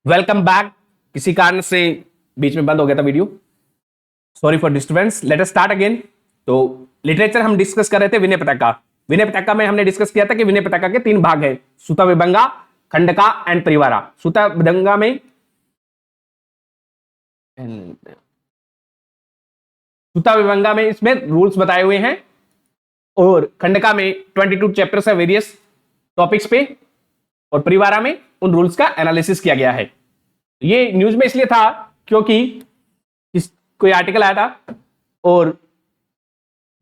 Welcome back. किसी कारण से बीच में बंद हो गया था video, sorry for disturbance. Let us start again. तो लिटरेचर हम डिस्कस कर रहे थे विनय पिटका। विनय पिटका में हमने डिस्कस किया था कि विनय पिटका के तीन भाग है, सूता विभंगा, खंडका एंड परिवारा। सूता विभंगा में इसमें रूल्स बताए हुए हैं और खंडका में 22 चैप्टर्स है वेरियस टॉपिक्स पे, और परिवारा में उन रूल्स का एनालिसिस किया गया है। ये न्यूज में इसलिए था क्योंकि कोई आर्टिकल आया था, और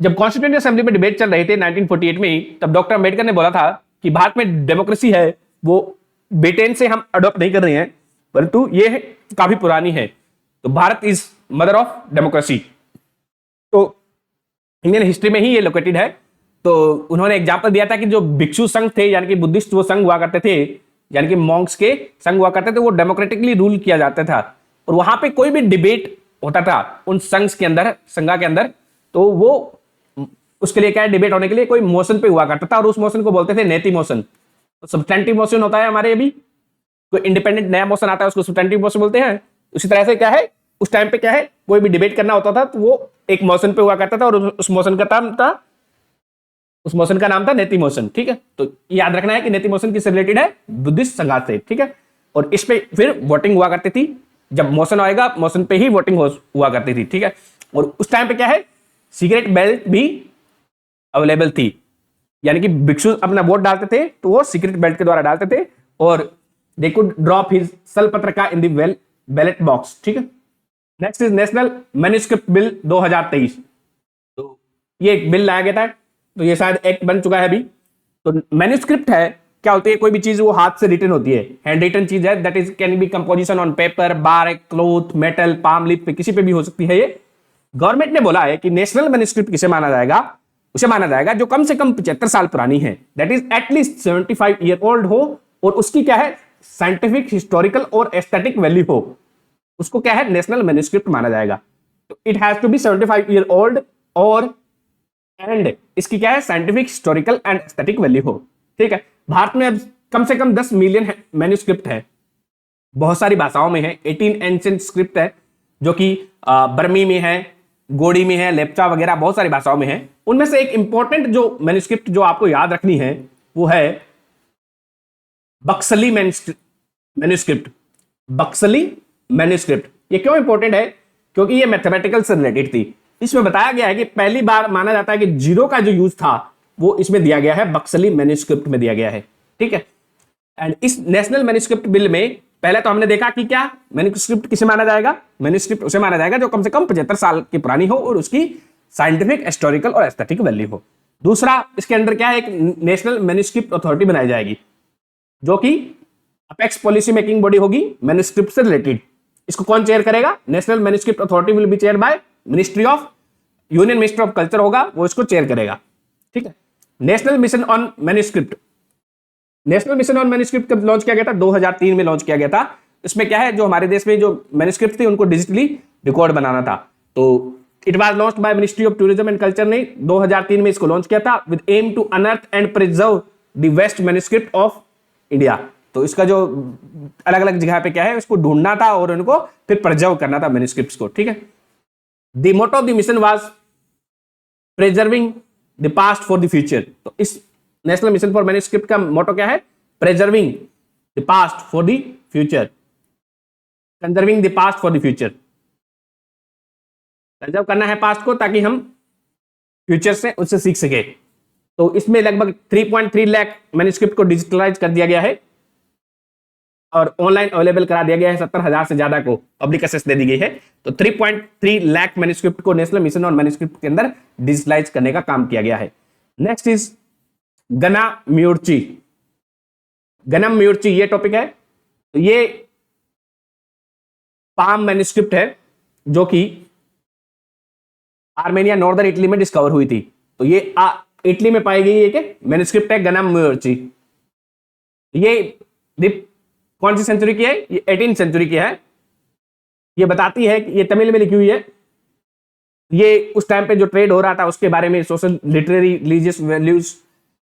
जब कॉन्स्टिट्यूएंट असेंबली में डिबेट चल रहे थे 1948 में, तब डॉक्टर अंबेडकर ने बोला था कि भारत में डेमोक्रेसी है वो ब्रिटेन से हम अडॉप्ट नहीं कर रहे हैं, परंतु ये काफी पुरानी है। तो Bharat is mother of democracy. तो इंडियन हिस्ट्री में ही ये लोकेटेड है। तो उन्होंने एग्जाम्पल दिया था कि जो भिक्षु संघ थे, यानी कि बुद्धिस्ट वो संघ हुआ करते थे, यानी कि मॉन्क्स के संघ हुआ करते थे, वो डेमोक्रेटिकली रूल किया जाता था। और वहां पे कोई भी डिबेट होता था उन संघ के अंदर, संघा के अंदर, तो वो उसके लिए क्या है, डिबेट होने के लिए कोई मोशन पे हुआ करता था, और उस मोशन को बोलते थे नेति मोशन। तो सब्सटेंटिव मोशन होता है हमारे अभी, कोई इंडिपेंडेंट नया मोशन आता है उसको सब्सटेंटिव मोशन बोलते हैं। उसी तरह से क्या है, उस टाइम पे क्या है, कोई भी डिबेट करना होता था तो वो एक मोशन पे हुआ करता था, और उस मोशन का नाम था, उस मोशन का नाम था नेति मोशन। ठीक है, तो याद रखना है कि नेति मोशन किससे रिलेटेड है, बुद्धिस्ट संघात से। ठीक है, और इस पे फिर वोटिंग हुआ करती थी, जब मोशन आएगा मोशन पे ही वोटिंग हुआ करती थी। ठीक है, और उस टाइम पे क्या है, सीक्रेट बैलेट भी अवेलेबल थी, यानी कि भिक्षु अपना वोट डालते थे तो वो सीक्रेट बैलेट के द्वारा डालते थे, और दे कुड ड्रॉप हिज सलपत्र का इन द बैलेट बॉक्स। ठीक है, next is national manuscript bill 2023। तो ये एक बिल लाया गया था, तो ये शायद एक्ट बन चुका है अभी। तो मैन्युस्क्रिप्ट है, क्या होती है, कोई भी चीज वो हाथ से रिटन होती है, हैंड रिटन चीज है, that is can be composition on paper, bark, cloth, metal, palm leaf पे, किसी पे भी हो सकती है ये। गवर्नमेंट ने बोला है कि नेशनल मैन्युस्क्रिप्ट किसे माना जाएगा, उसे माना जाएगा जो कम से कम 75 साल पुरानी है, that is at least 75 year old हो, और उसकी क्या है, साइंटिफिक, हिस्टोरिकल और एस्थेटिक वैल्यू हो, उसको क्या है, नेशनल मैन्युस्क्रिप्ट माना जाएगा। तो it has to be 75 year old, और एंड इसकी क्या है, scientific, historical and aesthetic value हो। ठीक है, भारत में अब कम से कम 10 मिलियन मैन्युस्क्रिप्ट है, बहुत सारी भाषाओं में है। 18 एंशिएंट स्क्रिप्ट है, जो कि बर्मी में है, गोड़ी में है, लेप्चा वगैरह बहुत सारी भाषाओं में है। उनमें से एक इंपॉर्टेंट जो मैन्युस्क्रिप्ट जो आपको याद रखनी है वो है बक्सली मैन्युस्क्रिप्ट। बक्सली मैन्युस्क्रिप्ट ये क्यों इंपॉर्टेंट है, क्योंकि ये मैथमेटिकल से रिलेटेड थी। इसमें बताया गया है कि पहली बार माना जाता है कि जीरो का जो यूज था वो इसमें दिया गया है, बक्सली मैन्युस्क्रिप्ट में दिया गया है। ठीक है, एंड इस नेशनल मैन्युस्क्रिप्ट बिल में पहले तो हमने देखा कि क्या मैन्युस्क्रिप्ट किसे माना जाएगा, मैन्युस्क्रिप्ट उसे माना जाएगा जो कम से कम 75 साल की पुरानी हो और उसकी साइंटिफिक, हिस्टोरिकल और एस्थेटिक वैल्यू हो। दूसरा, इसके अंदर क्या है, एक नेशनल मैन्युस्क्रिप्ट अथॉरिटी बनाई जाएगी, जो कि अपेक्स पॉलिसी मेकिंग बॉडी होगी मैन्युस्क्रिप्ट से रिलेटेड। इसको कौन चेयर करेगा, national manuscript authority will be chair by ministry of union minister of culture होगा, वो इसको चेयर करेगा। ठीक है, national mission on manuscript, national mission on manuscript कब लॉन्च किया गया था, 2003 में लॉन्च किया गया था। इसमें क्या है, जो हमारे देश में जो मैन्युस्क्रिप्ट थे उनको डिजिटली रिकॉर्ड बनाना था। तो it was launched by ministry of tourism and culture ने 2003 में इसको लॉन्च किया था, with aim to unearth and preserve the vast manuscript of India. तो इसका जो अलग अलग जगह पे क्या है, उसको ढूंढना था और उनको फिर प्रिजर्व करना था मैन्युस्क्रिप्ट्स को। ठीक है, the motto of the mission was preserving the past for the future. तो इस नेशनल मिशन फॉर मैन्युस्क्रिप्ट का मोटो क्या है, preserving the past for the future, conserving the past for the future. Conserve करना है पास्ट को ताकि हम फ्यूचर से उससे सीख सके। तो इसमें लगभग 3.3 लाख मैन्युस्क्रिप्ट को डिजिटलाइज कर दिया गया है और ऑनलाइन अवेलेबल करा दिया गया है। 70,000 से ज्यादा को पब्लिक एक्सेस दे दी गई है। तो 3.3 लाख मैन्युस्क्रिप्ट को नेशनल मिशन ऑन मैन्युस्क्रिप्ट के अंदर डिजिटलाइज करने का काम किया गया है। Next is गनाम्यूर्ची। गनाम्यूर्ची ये टॉपिक है। तो ये पाम मैन्युस्क्रिप्ट है जो कि आर्मेनिया, नॉर्दर्न इटली में डिस्कवर हुई थी। तो ये इटली में पाई गई एक मैन्युस्क्रिप्ट है, गनाम्यूर्ची। ये कौन सी सेंचुरी की है, ये 18th सेंचुरी की है। ये बताती है कि ये तमिल में लिखी हुई है, ये उस टाइम पे जो ट्रेड हो रहा था उसके बारे में, सोशल, लिटरेरी, रिलीजियस वैल्यूज,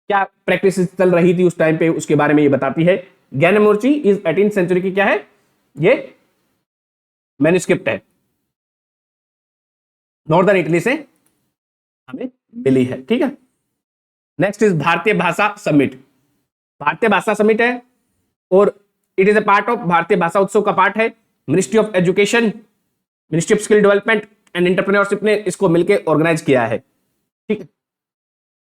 क्या प्रैक्टिस चल रही थी उस टाइम पे, उसके बारे में ये बताती है। गनाम्यूर्ची इज 18th सेंचुरी की क्या है, ये मैन्युस्क्रिप्ट है, नॉर्दर्न इटली से हमें मिली है। ठीक है, नेक्स्ट इज भारतीय भाषा समिट। भारतीय भाषा समिट है और it is a part of भारतीय भाषा उत्सव का पार्ट है। Ministry of education, ministry of skill development and entrepreneurship ने इसको मिलकर ऑर्गेनाइज किया है। ठीक है,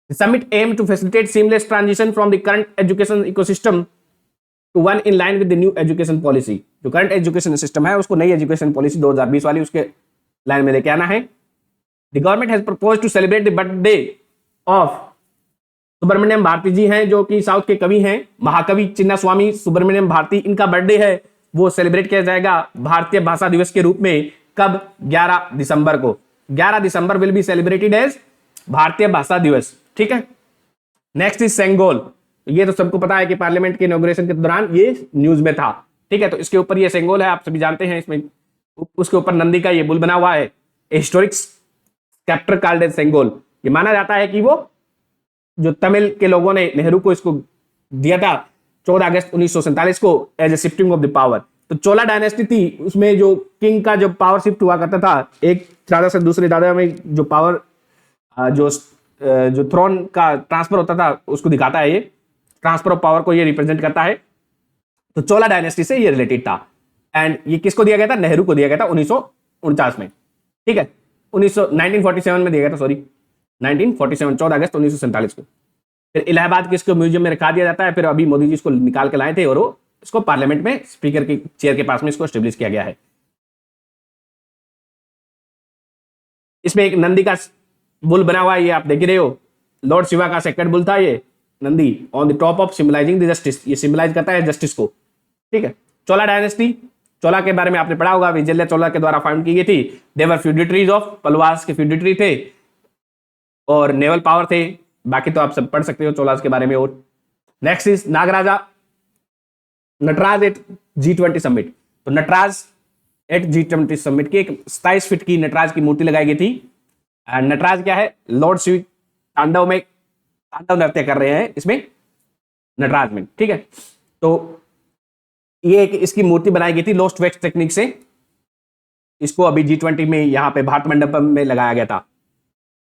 The summit aimed to facilitate seamless transition from the current education ecosystem to one in line with the new education policy। जो current education system है उसको नई एजुकेशन पॉलिसी 2020 वाली उसके लाइन में लेके आना है। The government has proposed to celebrate the birthday of Subramaniam Bharti जी हैं, जो कि साउथ के कवि हैं, महाकवि चिन्ना स्वामी सुब्रमण्यम भारती, इनका बर्थडे है, वो सेलिब्रेट किया जाएगा भारतीय भाषा दिवस के रूप में। कब? 11 दिसंबर को। 11 दिसंबर विल बी सेलिब्रेटेड एज भारतीय भाषा दिवस। ठीक है, नेक्स्ट इज सेंगोल। ये तो सबको पता है कि पार्लियामेंट के इनॉग्रेशन के दौरान ये न्यूज में था। ठीक है, तो इसके ऊपर ये सेंगोल है, आप सभी जानते हैं। इसमें उसके ऊपर नंदी का ये बुल बना हुआ है, हिस्टोरिक स्कैप्टर कॉल्ड एज सेंगोल। ये माना जाता है कि वो जो तमिल के लोगों ने नेहरू को इसको दिया था 14 अगस्त 1947 को as a shifting of the power. तो चोला डायनेस्टी थी, उसमें जो किंग का जो पावर शिफ्ट हुआ करता था, एक दादा से दूसरे दादा में जो पावर जो थ्रोन का ट्रांसफर होता था उसको दिखाता है। ये ट्रांसफर ऑफ पावर को ये रिप्रेजेंट करता है। तो चोला डायनेस्टी से ये रिलेटेड था एंड ये किसको दिया गया था? नेहरू को दिया गया था 1949 में। ठीक है, 1947 में दिया गया था, सॉरी 1947, 14 अगस्त 1947 को। फिर इलाहाबाद के इसको म्यूजियम में रखा दिया जाता है। फिर अभी मोदी जी इसको निकाल के लाए थे और वो इसको पार्लियामेंट में स्पीकर की चेयर के पास में इसको एस्टेब्लिश किया गया है। इसमें एक नंदी का बुल बना हुआ है, ये आप देख रहे हो, लॉर्ड शिवा का सेक्रेड बुल था ये Nandi, on the top of symbolising the justice. ये सिंबलाइज करता है जस्टिस को। ठीक है, चोला डायनेस्टी, चोला के बारे में आपने पढ़ा होगा, विजय चोला के द्वारा फाउंड की गई थी। दे वर फ्यूडिटरीज ऑफ पलवास के फ्यूडिटरी थे और नेवल पावर थे। बाकी तो आप सब पढ़ सकते हो चोलास के बारे में। और next is Nagaraja Nataraj at G20 summit. तो नटराज एट G20 समिट की एक 27 फीट की नटराज की मूर्ति लगाई गई थी। एंड नटराज क्या है? लॉर्ड शिव तांडव में तांडव नृत्य कर रहे हैं इसमें नटराज में। ठीक है, तो ये एक इसकी मूर्ति बनाई गई थी लोस्ट वैक्स टेक्निक से। इसको अभी G20 में यहाँ पे भारत मंडपम में लगाया गया था।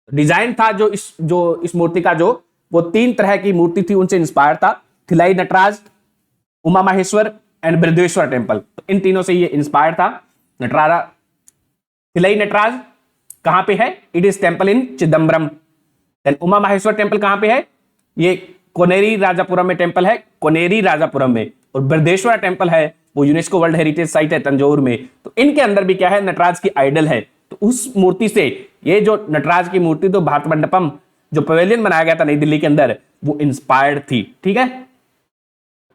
डिजाइन था जो इस मूर्ति का जो वो 3 तरह की मूर्ति थी, उनसे इंस्पायर था। थिलाई नटराज, उमा माहेश्वर एंड बृहदेश्वर टेम्पल। तो इन तीनों से ये इंस्पायर था नटराजा। थिलाई नटराज कहां पे है? It is temple in Chidambaram. Then Uma Maheshwar temple कहां पे है? ये कोनेरी राजापुरम में टेम्पल है, कोनेरी राजापुरम में। और बृहदेश्वर टेम्पल है वो यूनेस्को वर्ल्ड हेरिटेज साइट है तंजौर में। तो इनके अंदर भी क्या है? नटराज की आइडल है। तो उस मूर्ति से ये जो नटराज की मूर्ति, तो भारत मंडपम जो पवेलियन बनाया गया था नई दिल्ली के अंदर, वो इंस्पायर्ड थी। ठीक है,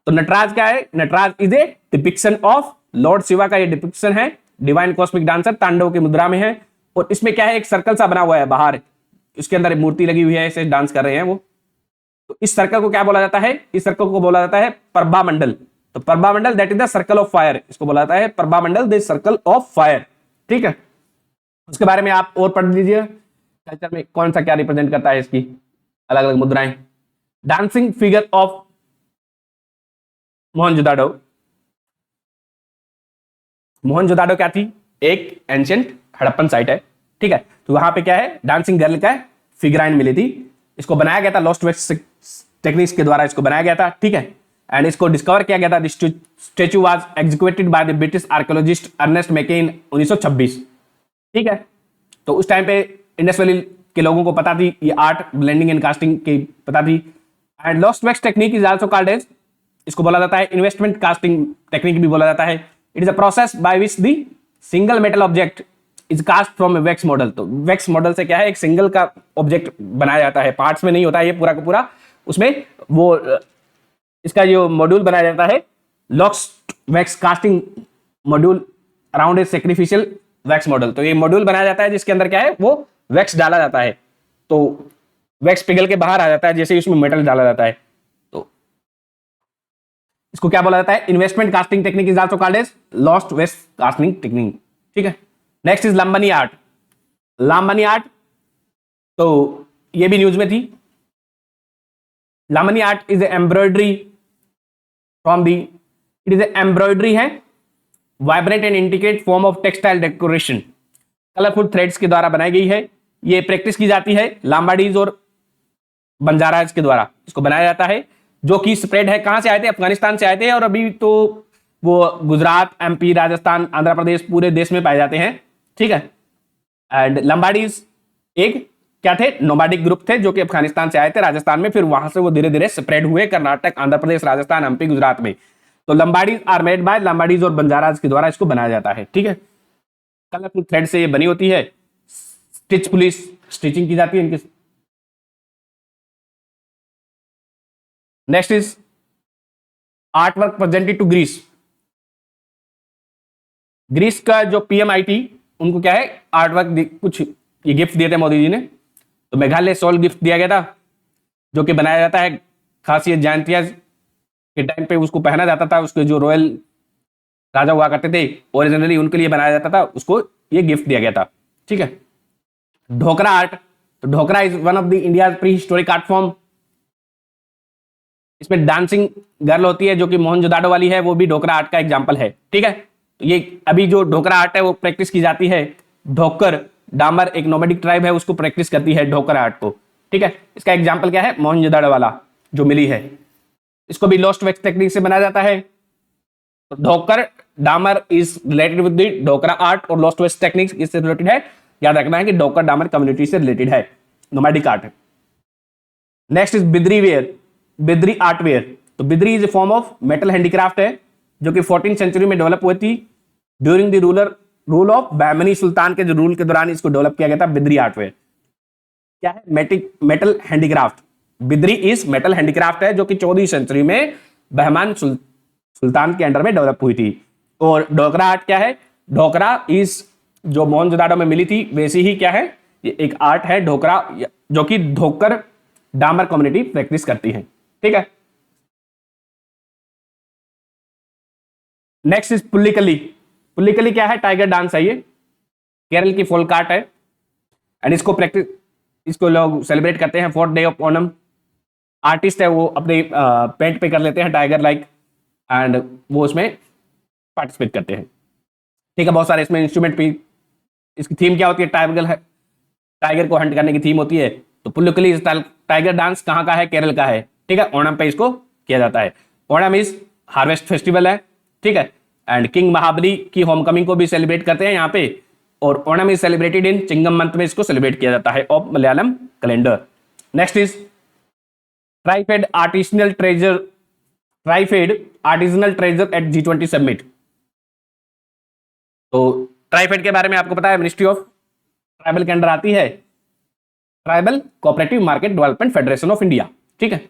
तो नटराज क्या है? Nataraj is a depiction of lord Shiva का ये डिपिक्शन है, डिवाइन कॉस्मिक डांसर तांडव की मुद्रा में है। और इसमें क्या है? एक सर्कल सा बना हुआ है बाहर, इसके अंदर मूर्ति लगी हुई है, ऐसे डांस कर रहे हैं वो। तो इस सर्कल को क्या बोला जाता है? इस सर्कल को बोला जाता है प्रभा मंडल। तो प्रभा मंडल that is the circle of fire, इसको बोला जाता है प्रभा मंडल द सर्कल ऑफ फायर। ठीक है, उसके बारे में आप और पढ़ लीजिए कल्चर में कौन सा क्या रिप्रेजेंट करता है, इसकी अलग अलग मुद्राएं। Dancing figure of Mohenjodaro. Mohenjodaro क्या थी? एक एंशिएंट हड़प्पन साइट है। ठीक है, तो वहां पे क्या है? डांसिंग गर्ल का फिगराइन मिली थी। इसको बनाया गया था लोस्ट वैक्स टेक्निक्स के द्वारा, इसको बनाया गया था। ठीक है, एंड इसको डिस्कवर किया गया था। Statue was executed by the British archaeologist Ernest Mackay in 1926। ठीक है, तो उस टाइम पे इंडस वैली के लोगों को पता थी ये आर्ट ब्लेंडिंग एंड कास्टिंग की पता थी। And lost wax technique is also called as, इसको बोला जाता है इन्वेस्टमेंट कास्टिंग टेक्निक भी बोला जाता है। It is a process by which the single metal object is cast from a wax model. तो वैक्स मॉडल से क्या है? एक सिंगल का ऑब्जेक्ट बनाया जाता है, पार्ट्स में नहीं होता है ये पूरा का पूरा। उसमें वो इसका जो मॉड्यूल बनाया जाता है lost wax casting module around a sacrificial wax model. तो ये मॉड्यूल बनाया जाता है जिसके अंदर क्या है? वो वैक्स डाला जाता है। तो वैक्स पिघल के बाहर आ जाता है जैसे उसमें मेटल डाला जाता है। तो इसको क्या बोला जाता है? Investment casting technique is also called as lost wax casting technique. ठीक है, next is Lambani art. Lambani art, तो ये भी न्यूज में थी। Lambani art is embroidery from the, it is embroidery है vibrant and integrate form of textile decoration, colourful threads के द्वारा बनाई गई है। ये प्रैक्टिस की जाती है लाम्बाडीज और बंजाराज के द्वारा इसको बनाया जाता है, जो कि स्प्रेड है, कहां से आए थे, अफगानिस्तान से आए थे, और अभी तो वो गुजरात, एमपी, राजस्थान, आंध्र प्रदेश पूरे देश में पाए जाते हैं। ठीक है। एंड लंबाडीज एक क्या थे, नोमैडिक ग्रुप थे जो कि अफगानिस्तान से आए थे राजस्थान में, फिर वहां से वो धीरे धीरे स्प्रेड हुए कर्नाटक, आंध्र प्रदेश, राजस्थान, एमपी, गुजरात में। तो लंबाडीज आर मेड बाय लंबाडीज और बंजाराज के द्वारा इसको बनाया जाता है। ठीक है। कलरफुल थ्रेड से ये बनी होती है। स्टिच पुलिस, स्टिचिंग की जाती है इनकी। Next is art work presented to Greece. Greece का जो पीएमआईटी, उनको क्या है, आर्ट वर्क कुछ ये गिफ्ट दिए थे मोदी जी ने। तो मेघालय सोल गिफ्ट दिया गया था, जो कि बनाया जाता है, खास ये जयंतिया के टाइम पे उसको पहना जाता था, उसके जो रॉयल राजा हुआ करते थे ओरिजिनली उनके लिए बनाया जाता था, उसको ये गिफ्ट दिया गया था। ठीक है। ढोकरा आर्ट, तो Dhokra is one of the India prehistoric art form. इसमें डांसिंग गर्ल होती है जो कि मोहनजोदाड़ो वाली है, वो भी ढोकरा आर्ट का एग्जाम्पल है। ठीक है। तो ये अभी जो ढोकरा आर्ट है वो प्रैक्टिस की जाती है। ढोकर डामर एक नोमैडिक ट्राइब है, उसको प्रैक्टिस करती है ढोकरा आर्ट को। ठीक है। इसका एग्जाम्पल क्या है, मोहनजोदाड़ो वाला जो मिली है, इसको भी लोस्ट वैक्स टेक्निक से बनाया जाता है। Dhokra Damar is related with the Dhokra art और लोस्ट वेस्ट टेक्निक्स इससे रिलेटेड है। याद रखना है कि ढोकर डामर कम्युनिटी से रिलेटेड है, नोमैडिक आर्ट है। Next is Bidri ware, Bidri art ware. तो Bidri is a form of metal handicraft है, जो कि 14th सेंचुरी में डेवलप हुई थी during the rule of Bahmani sultan के जो रूल के दौरान इसको डेवलप किया गया था। बिद्री आर्ट वेयर क्या है, metal handicraft. Bidri is metal handicraft है जो कि 14वीं सेंचुरी में बहमान सुल्तान के अंडर में डेवलप हुई थी। और ढोकरा आर्ट क्या है, ढोकरा इज जो मोहनजोदाड़ो में मिली थी वैसी ही क्या है, ये एक आर्ट है ढोकरा, जो कि ढोकर डामर कम्युनिटी प्रैक्टिस करती है। ठीक है। Next is Pulikali. पुल्लिकली क्या है, टाइगर डांस है, ये केरल की फोल्क आर्ट है। एंड इसको लोग सेलिब्रेट करते हैं 4th day of Onam. Artist है वो अपने पेंट पे कर लेते हैं टाइगर लाइक, एंड वो उसमें पार्टिसिपेट करते हैं। ठीक है। बहुत सारे इसमें इंस्ट्रूमेंट भी, इसकी थीम क्या होती है, टाइगर को हंट करने की थीम होती है। तो पुल्लिकली टाइगर डांस कहाँ का है, केरल का है। ठीक है। ओणम पे इसको किया जाता है। ओणम इज हार्वेस्ट फेस्टिवल है। ठीक है। एंड किंग महाबली की होमकमिंग को भी सेलिब्रेट करते हैं यहाँ पे। और Onam is celebrated in Chingam month में इसको सेलिब्रेट किया जाता है of Malayalam calendar. Next is TRIFED artisanal treasure at G20 summit. तो ट्राइफेड के बारे में आपको पता है, मिनिस्ट्री ऑफ ट्राइबल के अंडर आती है, tribal cooperative market development federation of India. ठीक है।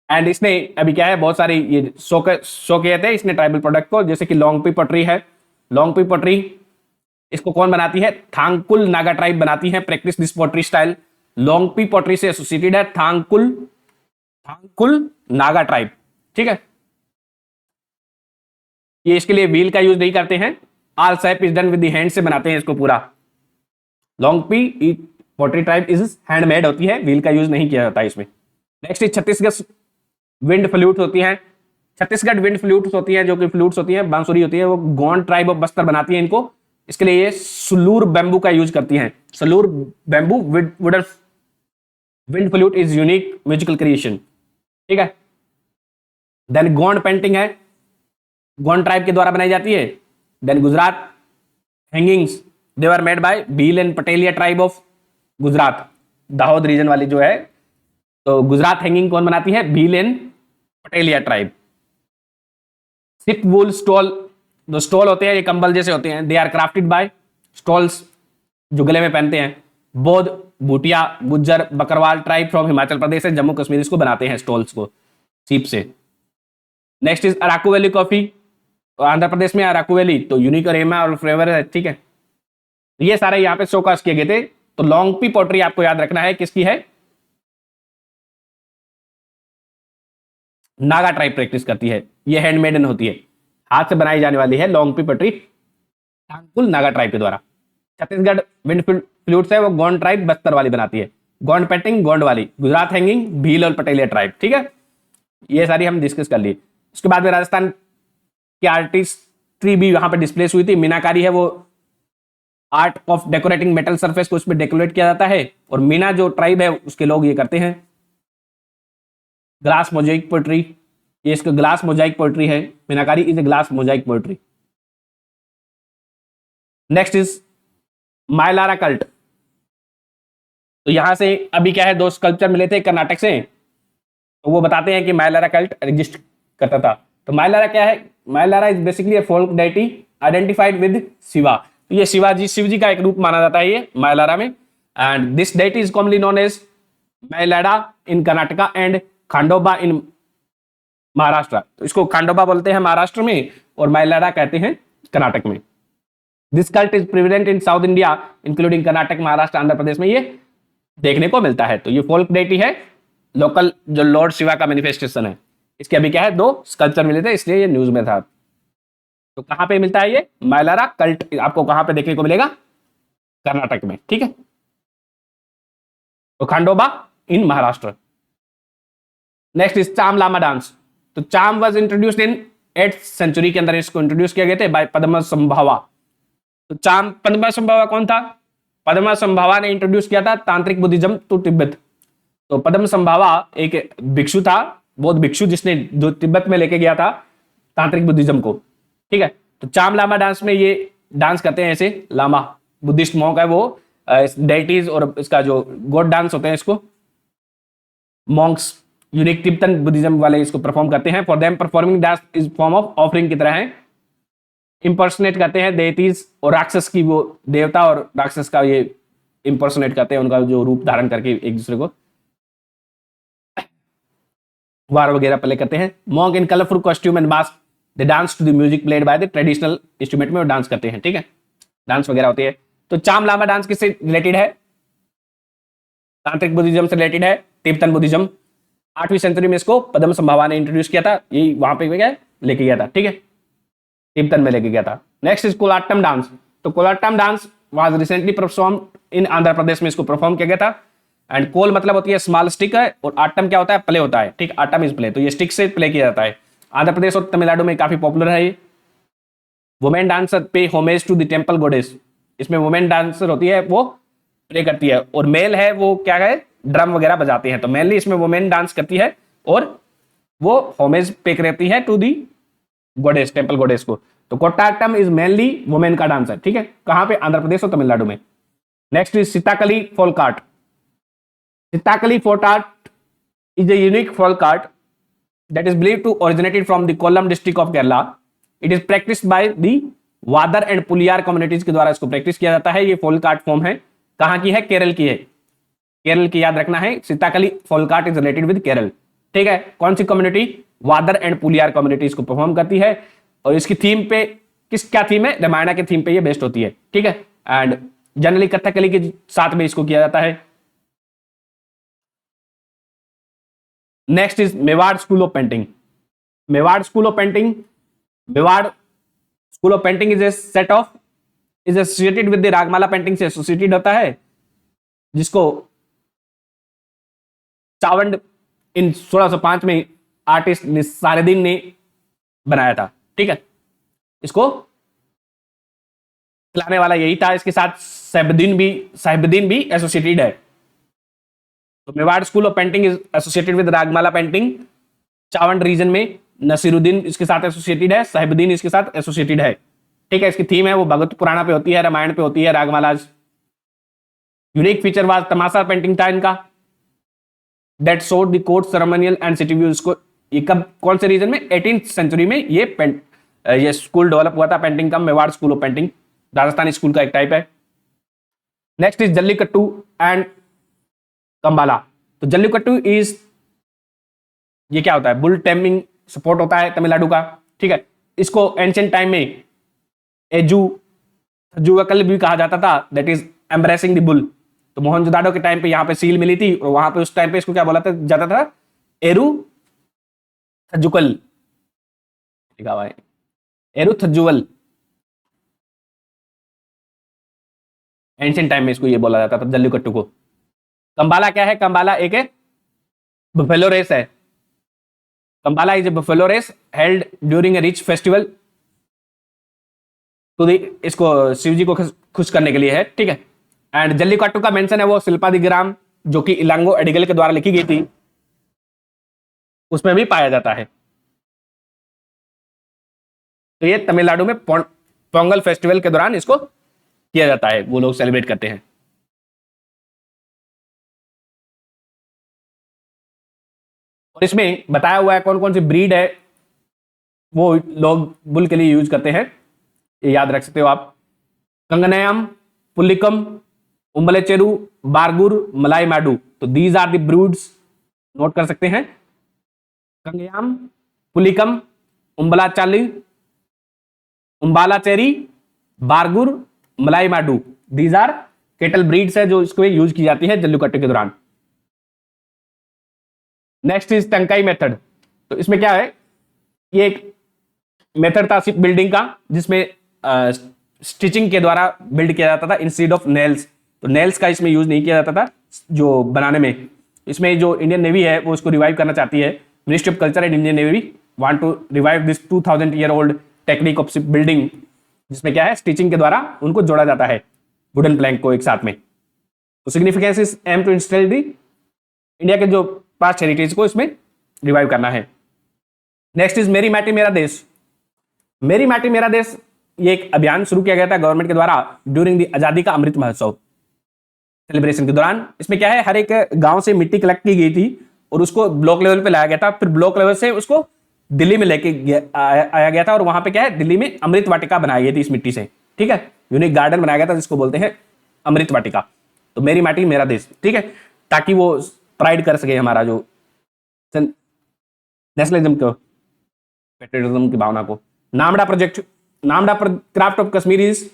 एंड इसने अभी क्या है, बहुत सारी ये शो किए थे इसने ट्राइबल प्रोडक्ट को, जैसे कि लॉन्ग पी पटरी है। लॉन्ग पी पटरी इसको कौन बनाती है, थांगकुल नागा ट्राइब बनाती है, practice this pottery style. Long P pottery से एसोसिएटेड है थांगकुल नागा ट्राइब। ठीक है। ये इसके लिए व्हील का यूज नहीं करते हैं, all shape is done with the hand से बनाते हैं इसको पूरा। Long P pottery tribe is handmade होती है, व्हील का यूज नहीं किया जाता है इसमें। Next is Chhattisgarh wind flute होती है। छत्तीसगढ़ विंड फ्लूट्स होती है, जो कि फ्लूट्स होती है, बांसुरी होती है, वो गोंड ट्राइब ऑफ बस्तर बनाती है इनको। इसके लिए ये सुलूर बैम्बू का यूज करती हैं। Sulur bamboo wooden wind flute is unique musical creation. ठीक है। देन गोंड पेंटिंग है, गोंड ट्राइब के द्वारा बनाई जाती है। Then Gujarat hangings, they were made by Bhil and Patelia tribe of Gujarat, Dahod region वाली जो है। तो गुजरात हैंगिंग कौन बनाती है, Bhil and Patelia tribe. Sheep wool stole, जो स्टॉल होते हैं ये कंबल जैसे होते हैं, they are crafted by stoles, जो गले में पहनते हैं, बौद्ध, भूटिया, गुज्जर, बकरवाल ट्राइब फ्रॉम हिमाचल प्रदेश से जम्मू कश्मीर इसको बनाते हैं स्टॉल्स को सीप से। Next is Araku valley coffee, तो आंध्र प्रदेश में अराकू वैली, तो यूनिक और एमा और फ्लेवर है। ठीक है। ये सारे यहाँ पे शोकास किए गए थे। तो लॉन्ग पी पॉटरी आपको याद रखना है किसकी है, नागा ट्राइब प्रैक्टिस करती है, ये हैंडमेडन होती है, हाथ से बनाई जाने वाली है Longpi pottery Tangkhul Naga tribe के द्वारा। छत्तीसगढ़ विंड फ्लूट्स है, वो गोंड ट्राइब बस्तर वाली बनाती है। गोंड पेंटिंग गोंड वाली, गुजरात हैंगिंग भील और पटेलिया ट्राइब। ठीक है। ये सारी हम डिस्कस कर ली। उसके बाद में राजस्थान की आर्टिस्ट्री भी यहाँ पे डिस्प्लेस हुई थी। मीनाकारी है वो art of decorating metal surface को उसमें डेकोरेट किया जाता है, और मीना जो ट्राइब है उसके लोग ये करते हैं। ग्लास मोजाइक पोएट्री, ये इसका ग्लास मोजाइक पोएट्री है। Meenakari is a glass mosaic poetry. Next is Mylara cult. तो यहां से अभी क्या है, 2 स्कल्पचर मिले थे कर्नाटक से, तो वो बताते हैं कि मायलारा कल्ट एग्जिस्ट करता था। तो मायलारा क्या है? Mylara is basically a folk deity identified with Shiva. तो ये शिवाजी, शिव जी का एक रूप माना जाता है ये मायलारा में। And this deity is commonly known as Mylara in Karnataka and Khandoba in Maharashtra. तो इसको खांडोबा बोलते हैं महाराष्ट्र में, और मायलारा कहते हैं कर्नाटक में। This cult is prevalent in South India including Karnataka, Maharashtra, Andhra Pradesh में ये देखने को मिलता है। तो ये फोल्क डेटी है, लोकल जो लॉर्ड शिवा का मैनिफेस्टेशन है। इसके अभी क्या है, 2 स्कल्पचर मिले थे, इसलिए ये न्यूज में था। तो कहां पे मिलता है ये मायलारा कल्ट? आपको कहां पे देखने को मिलेगा? कर्नाटक में, ठीक है। तो Khandoba in Maharashtra. Next is चाम लामा डांस। तो चाम was introduced in 8th century के अंदर इसको इंट्रोड्यूस किया गया था बाय पद्मसंभावा। तो चाम, पद्मसंभावा कौन था? पद्मसंभावा ने इंट्रोड्यूस किया था तांत्रिक बुद्धिज्म टू तिब्बत। तो पद्मसंभावा एक भिक्षु था, बौद्ध भिक्षु, जिसने जो तिब्बत में लेके गया था तांत्रिक बुद्धिज्म को, ठीक है। तो चाम लामा डांस में ये डांस करते हैं ऐसे, लामा बुद्धिस्ट मॉन्क है वो, डेटीज और इसका जो गॉड डांस होते हैं इसको मॉन्क्स यूनिक तिब्बतन बुद्धिज्म वाले इसको परफॉर्म करते हैं। For them performing dance is form of offering की तरह है। इंपर्सनेट करते हैं डेटीज और राक्षस की, वो देवता और राक्षस का ये इंपर्सनेट करते हैं, उनका जो रूप धारण करके एक दूसरे को वार वगैरह प्ले करते हैं। Monk in colourful costume and mask they dance to the music played by the traditional instrument में वो डांस करते हैं, ठीक है, डांस वगैरह होती है। तो चाम लामा डांस किससे रिलेटेड है? तांत्रिक बुद्धिज्म से रिलेटेड है, तिब्बतन बुद्धिज्म। 8वीं सेंचुरी में इसको पद्मसंभावा ने इंट्रोड्यूस किया था, ये वहां पे क्या लेके गया था, ठीक है, तिब्बतन में लेके गया था। Next is Kolattam dance. तो Kolattam dance was recently perform in Andhra Pradesh में, इसको परफॉर्म किया गया था। एंड कोल मतलब होती है स्मॉल स्टिक है, और आटम क्या होता है? प्ले होता है, ठीक, आटम इज प्ले। तो ये स्टिक से प्ले किया जाता है। आंध्र प्रदेश और तमिलनाडु में काफी पॉपुलर है ये। Women dancer pay homage to the temple goddess. इसमें वुमेन डांसर होती है वो प्ले करती है, और मेल है वो क्या है, ड्रम वगैरह बजाते हैं। तो मेनली इसमें वुमेन डांस करती है और वो होमेज पे करती है to the goddess, temple goddess को। तो कोट्टाटम इज मेनली वुमेन का डांस है, ठीक है, कहां पे? आंध्र प्रदेश और तमिलनाडु में। Next is Sitakali folk art. Sitakali folk art is a unique folk art that is believed to originated from the Kollam district of Kerala. It is practiced by the Vadar and Puliyar communities के द्वारा इसको प्रैक्टिस किया जाता है। ये फोल्क आर्ट फॉर्म है, कहां की है? केरल की है। केरल की याद रखना है। Sitakali folk art is related with Kerala, ठीक है। कौन सी community? Vadar and Puliyar community इसको परफॉर्म करती है, और इसकी थीम पे क्या थीम है? रामायण के थीम पे ये बेस्ड होती है, ठीक है। एंड जनरली कथकली के साथ में इसको किया जाता है। Next is Mewar school of painting. Mewar school of painting, Mewar school of painting is a set of is associated with the Ragamala painting से एसोसिएटेड होता है, जिसको चावंड इन 1605 में आर्टिस्ट निसारुद्दीन ने बनाया था, ठीक है। इसको चलाने वाला यही था। इसके साथ साहिबुद्दीन भी एसोसिएटेड है। तो Mewar school of painting is associated with Ragamala painting. Chawand region में नसीरुद्दीन इसके साथ एसोसिएटेड है, साहिबुद्दीन इसके साथ एसोसिएटेड है, ठीक है। इसकी थीम है वो भगवत पुराणा पे होती है, रामायण पे होती है, Ragamala. Unique feature was Tamasha painting था इनका, that showed the court ceremonial and city views को। ये कब, कौन से रीजन में? 18th सेंचुरी में ये स्कूल डेवलप हुआ था पेंटिंग का, Mewar school of painting, Rajasthani school का एक टाइप है। Next is jallikattu and Kambala. तो जल्लीकट्टू इज, ये क्या होता है? बुल टेमिंग सपोर्ट होता है तमिलनाडु का, ठीक है। इसको एंशिएंट टाइम में जुगकल भी कहा जाता था, that is embracing the bull. तो मोहनजोदाड़ो के टाइम पे यहाँ पे सील मिली थी, और वहां पे उस टाइम पे इसको क्या बोला जाता था? एरू थजुकल, लिखा हुआ है एरू थजुवल। एंशिएंट टाइम में इसको ये बोला जाता था जल्लीकट्टू को। कंबाला क्या है? कंबाला एक बफेलो रेस है। Kambala is a buffalo race held during a rich festival इसको शिव जी को खुश करने के लिए है, ठीक है। एंड जल्लीकट्टू का मेंशन है वो शिल्पादिग्राम जो कि इलांगो अडिगल के द्वारा लिखी गई थी, उसमें भी पाया जाता है। तो ये तमिलनाडु में पोंगल फेस्टिवल के दौरान इसको किया जाता है, वो लोग सेलिब्रेट करते हैं। और इसमें बताया हुआ है कौन कौन सी ब्रीड है वो लोग बुल के लिए यूज करते हैं, ये याद रख सकते हो आप। कंगनयम, पुलिकम, उम्बलेचेरू, बारगुर, मलाई माडू, तो दीज आर द ब्रूड्स, नोट कर सकते हैं। Kangayam, Pulikulam, Umblachery, Umblachery, Bargur, Malai Madu, these are cattle breeds है जो इसको यूज की जाती है जल्लीकट्टू के दौरान। Next is Tankai method. तो इसमें क्या है, ये एक मेथड था शिप बिल्डिंग का जिसमें स्टिचिंग के द्वारा बिल्ड किया जाता था इंस्टेड ऑफ नेल्स। तो नेल्स का इसमें यूज नहीं किया जाता था जो बनाने में। इसमें जो इंडियन नेवी है वो इसको रिवाइव करना चाहती है। Ministry of culture and Indian navy want to revive this 2000 year old technique of ship building, जिसमें क्या है स्टिचिंग के द्वारा उनको जोड़ा जाता है वुडन प्लैंक को एक साथ में। तो significance is aim to instil the India के जो पास्ट हेरिटेज को इसमें रिवाइव करना है। नेक्स्ट इज मेरी माटी मेरा देश। मेरी माटी मेरा देश ये एक अभियान शुरू किया गया था गवर्नमेंट के द्वारा ड्यूरिंग दी आजादी का अमृत महोत्सव सेलिब्रेशन के दौरान। इसमें क्या है, हर एक गांव से मिट्टी कलेक्ट की गई थी और उसको ब्लॉक लेवल पे लाया गया था, फिर ब्लॉक लेवल से उसको दिल्ली में लेके आया गया था और वहां पे क्या है दिल्ली में अमृत वाटिका बनाई गई थी इस मिट्टी से, ठीक है। यूनिक गार्डन बनाया गया था जिसको बोलते हैं अमृत वाटिका। तो मेरी माटी मेरा देश, ठीक है, ताकि वो प्राइड कर सके हमारा जो नेशनलिज्म को, पेट्रियटिज्म की भावना को। Namda project, Namda craft of Kashmir is,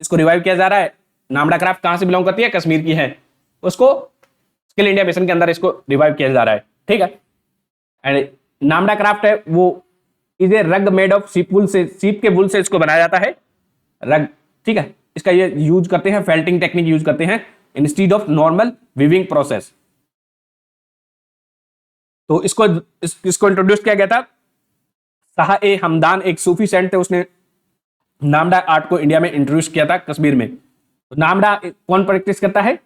इसको रिवाइव किया जा रहा है। नामडा क्राफ्ट कहां से बिलोंग करती है, कश्मीर की है, उसको स्किल इंडिया मिशन के अंदर इसको रिवाइव किया जा रहा है, ठीक है। एंड नामडा क्राफ्ट है वो इज ए रग मेड ऑफ सीप वुल से, सीप के वुल से इसको बनाया जाता है रग, ठीक है। इसका ये यूज करते हैं, फेल्टिंग टेक्निक यूज करते हैं instead of normal weaving process. तो इसको इंट्रोड्यूस किया गया था शाह ए हमदान, एक सूफी सेंट थे, उसने नामडा आर्ट को इंडिया में इंट्रोड्यूस किया था कश्मीर में। तो नामडा कौन प्रैक्टिस करता है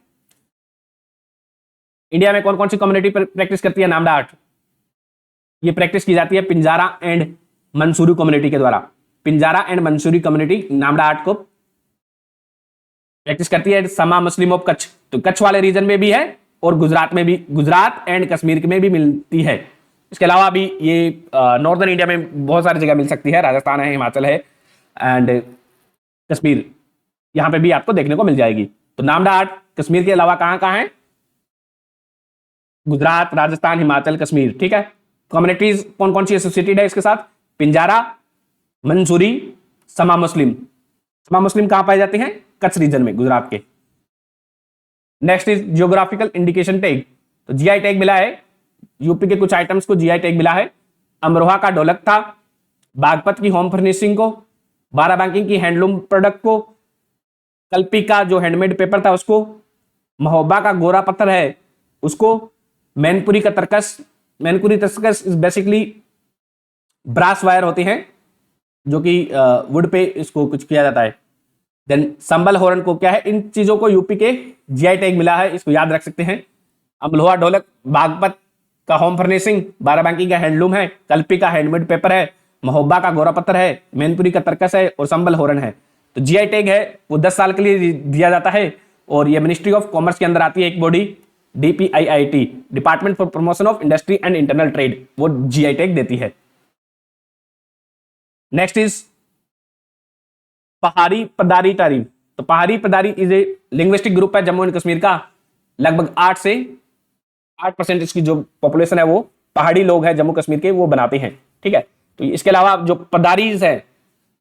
इंडिया में, कौन कौन सी कम्युनिटी प्रैक्टिस करती है नामडा आर्ट? ये प्रैक्टिस की जाती है पिंजारा एंड मंसूरी कम्युनिटी के द्वारा। Pinjara and Mansuri community नामडा art को प्रैक्टिस करती है। समा मुस्लिम ऑफ कच्छ, तो कच्छ वाले रीजन में भी है और गुजरात में भी, गुजरात एंड कश्मीर में भी मिलती है। इसके अलावा भी ये नॉर्दर्न इंडिया में बहुत सारी जगह मिल सकती है, राजस्थान है, हिमाचल है एंड कश्मीर, यहां पे भी आपको देखने को मिल जाएगी। तो नामडा आर्ट कश्मीर के अलावा कहां कहां है, गुजरात, राजस्थान, हिमाचल, कश्मीर, ठीक है। कम्युनिटीज कौन कौन सी एसोसिएटेड है इसके साथ, पिंजारा, मंसूरी, समा मुस्लिम। समा मुस्लिम कहां पाए जाते हैं, कच्छ रीजन में, गुजरात के। Next is geographical indication tag. तो जीआई टैग मिला है, यूपी के कुछ आइटम्स को जीआई टैग मिला है। अमरोहा का ढोलक था, बागपत की होम फर्निशिंग को, बाराबंकी की हैंडलूम प्रोडक्ट को, कल्पी का जो हैंडमेड पेपर था उसको, महोबा का गोरा पत्थर है उसको, मैनपुरी का Tarkas, Mainpuri Tarkas is basically brass wire होते हैं जो कि वुड पे इसको कुछ किया जाता है। देन संबल हॉर्न को क्या है, इन चीजों को यूपी के जीआई टैग मिला है, इसको याद रख सकते हैं। अमलोहा ढोलक, बागपत का होम फर्निशिंग, बाराबंकी का हैंडलूम है, कल्पी का हैंडमेड पेपर है, महोबा का गोरा पत्थर है, मैनपुरी का तरकस है और संबल हॉर्न है। तो जीआई टैग है वो 10 साल के लिए दिया जाता है और ये मिनिस्ट्री ऑफ कॉमर्स के अंदर आती है एक body, DPIIT, department for promotion of industry and internal trade, वो जीआई टैग देती है। नेक्स्ट इज पहाड़ी पदारी तारीफ। तो पहाड़ी पदारी इज ए लिंग्विस्टिक ग्रुप है जम्मू एंड कश्मीर का, लगभग 8 से 8% इसकी जो पॉपुलेशन है वो पहाड़ी लोग हैं जम्मू कश्मीर के, वो बनाते हैं, ठीक है। तो इसके अलावा जो पदारीज है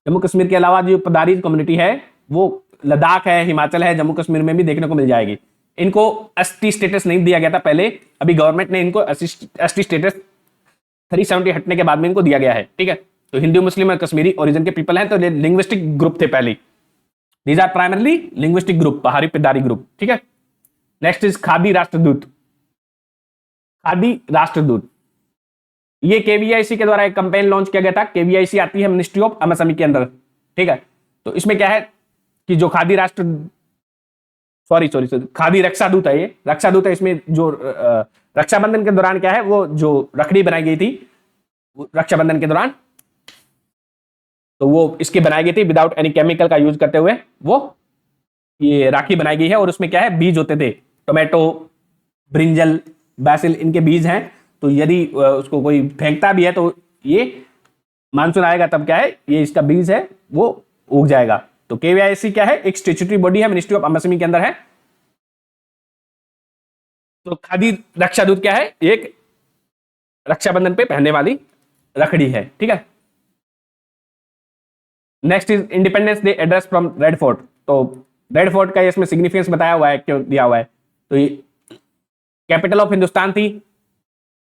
जम्मू कश्मीर के अलावा जो पदारी कम्युनिटी है वो लद्दाख है, हिमाचल है, जम्मू कश्मीर में भी देखने को मिल जाएगी। इनको एसटी स्टेटस नहीं दिया गया था पहले, अभी गवर्नमेंट ने इनको एसटी स्टेटस 370 हटने के बाद में इनको दिया गया है, ठीक है। तो हिंदू, मुस्लिम और कश्मीरी ओरिजिन के पीपल हैं, तो ये लिंग्विस्टिक ग्रुप थे पहले। These are primarily linguistic group, Pahari Padari group, ठीक है। Next is Khadi Rashtradoot. खादी राष्ट्रदूत ये केवीआईसी के द्वारा एक कैंपेन लॉन्च किया गया था। केवीआईसी आती है मिनिस्ट्री ऑफ एमएसएमई के अंदर, ठीक है। तो इसमें क्या है कि जो खादी राष्ट्र सॉरी खादी रक्षा दूत है, ये रक्षा दूत है। इसमें जो रक्षाबंधन के दौरान क्या है, वो जो रखड़ी बनाई गई थी रक्षाबंधन के दौरान, तो वो इसकी बनाई गई थी विदाउट एनी केमिकल का यूज करते हुए वो ये राखी बनाई गई है। और उसमें क्या है, बीज होते थे, टोमेटो, ब्रिंजल, बैसिल, इनके बीज हैं। तो यदि उसको कोई फेंकता भी है तो ये मानसून आएगा तब क्या है, ये इसका बीज है वो उग जाएगा। तो केवीआईसी क्या है, एक स्टैट्यूटरी बॉडी है, मिनिस्ट्री ऑफ एमएसएमई के अंदर है। तो खादी रक्षा दूत क्या है, एक रक्षाबंधन पे पहनने वाली रखड़ी है, ठीक है। Next is independence day address from red fort. तो रेड फोर्ट का इसमें सिग्निफिकेंस बताया हुआ है, क्यों दिया हुआ है। तो ये कैपिटल ऑफ हिंदुस्तान थी,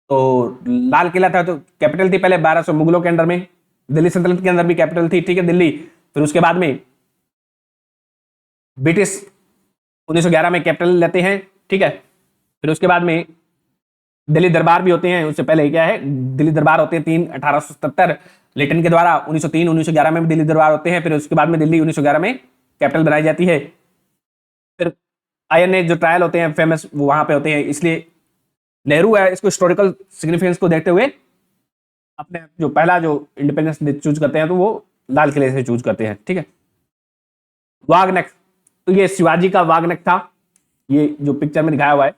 तो लाल किला था, तो कैपिटल थी पहले 1200 मुगलों के अंडर में। दिल्ली सल्तनत के अंदर भी कैपिटल थी, ठीक है, दिल्ली। फिर उसके बाद में ब्रिटिश 1911 में कैपिटल लेते हैं, ठीक है। फिर उसके बाद में दिल्ली दरबार भी होते हैं। उससे पहले क्या है, दिल्ली दरबार होते हैं 3/1877 लिटन के द्वारा। 1903 1911 में भी दिल्ली दरबार होते हैं। फिर उसके बाद में दिल्ली 1911 में कैपिटल बनाई जाती है। फिर आईएनए जो ट्रायल होते हैं फेमस, वो वहां पे होते हैं। इसलिए नेहरू है, इसको हिस्टोरिकल सिग्निफिकेंस को देखते हुए अपने जो पहला जो इंडिपेंडेंस डे चूज करते हैं तो वो लाल किले से चूज करते हैं, ठीक है। वाघनख, तो ये शिवाजी का वाघनख था, ये जो पिक्चर में दिखाया हुआ है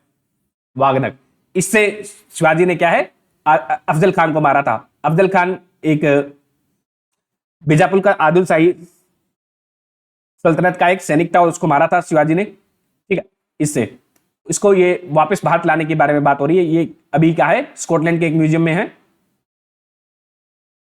वाघनख। इससे शिवाजी ने क्या है, अफजल खान को मारा था। अफजल खान एक बीजापुर का आदिल शाही सल्तनत का एक सैनिक था और उसको मारा था शिवाजी ने, ठीक है। इससे इसको ये वापस भारत लाने के बारे में बात हो रही है। ये अभी क्या है, स्कॉटलैंड के एक म्यूजियम में है,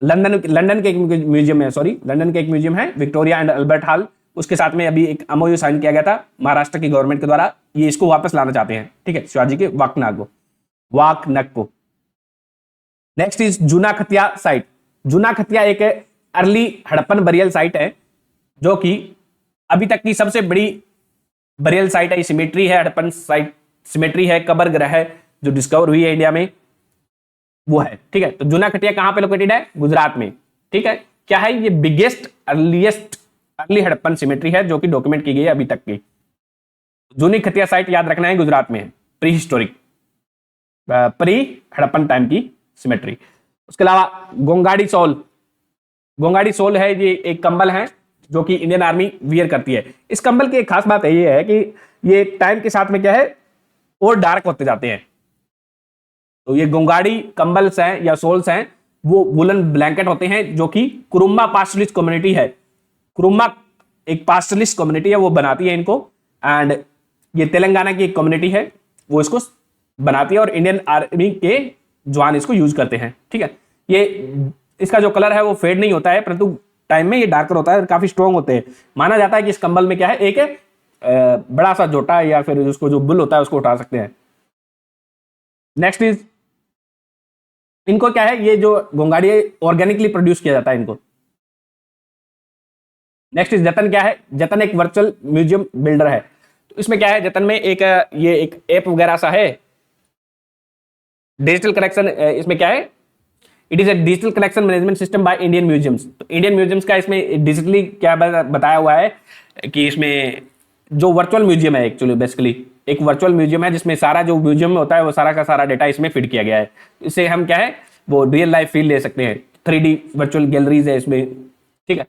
लंदन के एक म्यूजियम में, लंदन के एक म्यूजियम है, विक्टोरिया एंड अल्बर्ट हॉल। उसके साथ में अभी एक एमओयू साइन किया गया था महाराष्ट्र की गवर्नमेंट के द्वारा। ये इसको वापस लाना चाहते हैं, ठीक है, शिवाजी के वाकनक को। नेक्स्ट इज जूना खतिया साइट। जूना खतिया एक अर्ली हड़प्पन बरियल साइट है, जो कि अभी तक की सबसे बड़ी बरियल साइट है। सिमेट्री है, हड़प्पन साइट सिमेट्री है, कबर ग्रह है जो डिस्कवर हुई है इंडिया में, वो है, ठीक है। तो जूना खतिया कहां पे लोकेटेड है, गुजरात में, ठीक है। क्या है, ये बिगेस्ट अर्ली हड़प्पन सिमेट्री है जो कि डॉक्यूमेंट की गई है अभी तक की। जूनी खतिया साइट याद रखना है, गुजरात में है, pre historic, pre Harappan time की सिमेट्री। उसके अलावा गोंगाड़ी सोल है, ये एक कंबल है जो कि इंडियन आर्मी वियर करती है। इस कंबल की एक खास बात ये है कि ये टाइम के साथ में क्या है, और डार्क होते जाते हैं। तो ये गोंगाड़ी कंबल्स हैं या सोल्स हैं, वो वुलन ब्लैंकेट होते हैं जो कि कुरुम्बा पास्टलिस्ट कम्युनिटी है, कुरुम्बा एक पास्टलिस्ट कम्युनिटी है, वो बनाती है इनको। एंड ये तेलंगाना की एक कम्युनिटी है, वो इसको बनाती है और इंडियन आर्मी के जवान इसको यूज करते हैं, ठीक है। ये इसका जो कलर है वो फेड नहीं होता है, परंतु टाइम में ये डार्कर होता है और काफी स्ट्रॉन्ग होते हैं। माना जाता है कि इस कंबल में क्या है, एक बड़ा सा जोटा या फिर उसको जो बुल होता है उसको उठा सकते हैं। नेक्स्ट इज, इनको क्या है, ये जो गोंगाड़ी ऑर्गेनिकली प्रोड्यूस किया जाता है इनको। नेक्स्ट इज जतन। क्या है, जतन एक वर्चुअल म्यूजियम बिल्डर है। तो इसमें क्या है, जतन में एक ये एक ऐप वगैरह सा है, डिजिटल कलेक्शन। इसमें क्या है, it is a digital collection management system by Indian museums. तो इंडियन म्यूजियम्स का इसमें डिजिटली क्या बताया हुआ है कि इसमें जो वर्चुअल म्यूजियम है, एक्चुअली बेसिकली एक वर्चुअल म्यूजियम है जिसमें सारा जो म्यूजियम में होता है वो सारा का सारा डेटा इसमें फिट किया गया है। इससे हम क्या है, वो रियल लाइफ फील ले सकते हैं। 3D वर्चुअल गैलरीज है इसमें, ठीक है।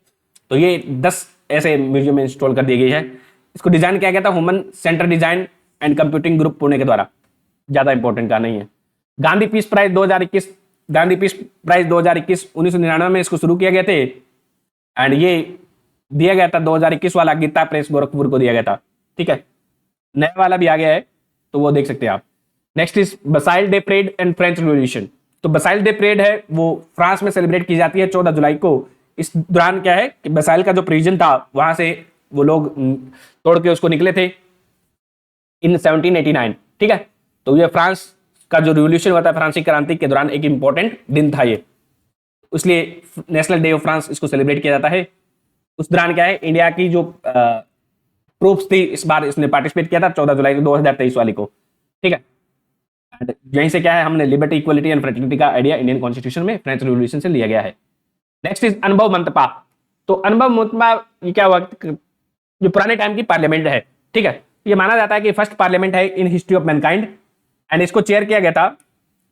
तो ये 10 ऐसे म्यूजियम में इंस्टॉल कर दी गई है। इसको डिजाइन किया गया था human centre design and computing group Pune के द्वारा, ज्यादा इंपॉर्टेंट का नहीं है। Gandhi peace prize 2021, Gandhi peace prize 2021 1999 में इसको शुरू किया गया थे। एंड ये दिया गया था 2021 वाला गीता प्रेस गोरखपुर को दिया गया था, ठीक है। नया वाला भी आ गया है तो वो देख सकते हैं आप। Next is Bastille day parade and French revolution. तो बसाइल डे परेड है वो फ्रांस में सेलिब्रेट की जाती है 14 जुलाई को। इस दौरान क्या है कि बसाइल का जो प्रीजन था वहां से वो लोग तोड़ के उसको निकले थे इन 1789, ठीक है। तो ये फ्रांस का जो रिवॉल्यूशन हुआ था, फ्रांसीसी क्रांति के दौरान एक इंपॉर्टेंट दिन था ये, इसलिए नेशनल डे ऑफ फ्रांस इसको सेलिब्रेट किया जाता है। उस दौरान क्या है, इंडिया की जो ट्रूप्स थी इस बार इसने पार्टिसिपेट किया था 14 जुलाई 2023 वाली को, ठीक है। यहीं से क्या है, हमने लिबर्टी, इक्वलिटी एंड फ्रेटर्निटी का आइडिया इंडियन कॉन्स्टिट्यूशन में फ्रेंच रिवॉल्यूशन से लिया गया है। नेक्स्ट इज अनुभव मंतपा। तो अनुभव मतबा ये क्या हुआ, जो पुराने टाइम की पार्लियामेंट है, ठीक है, ये माना जाता है कि फर्स्ट पार्लियामेंट है in history of Mankind, and इसको चेयर किया गया था,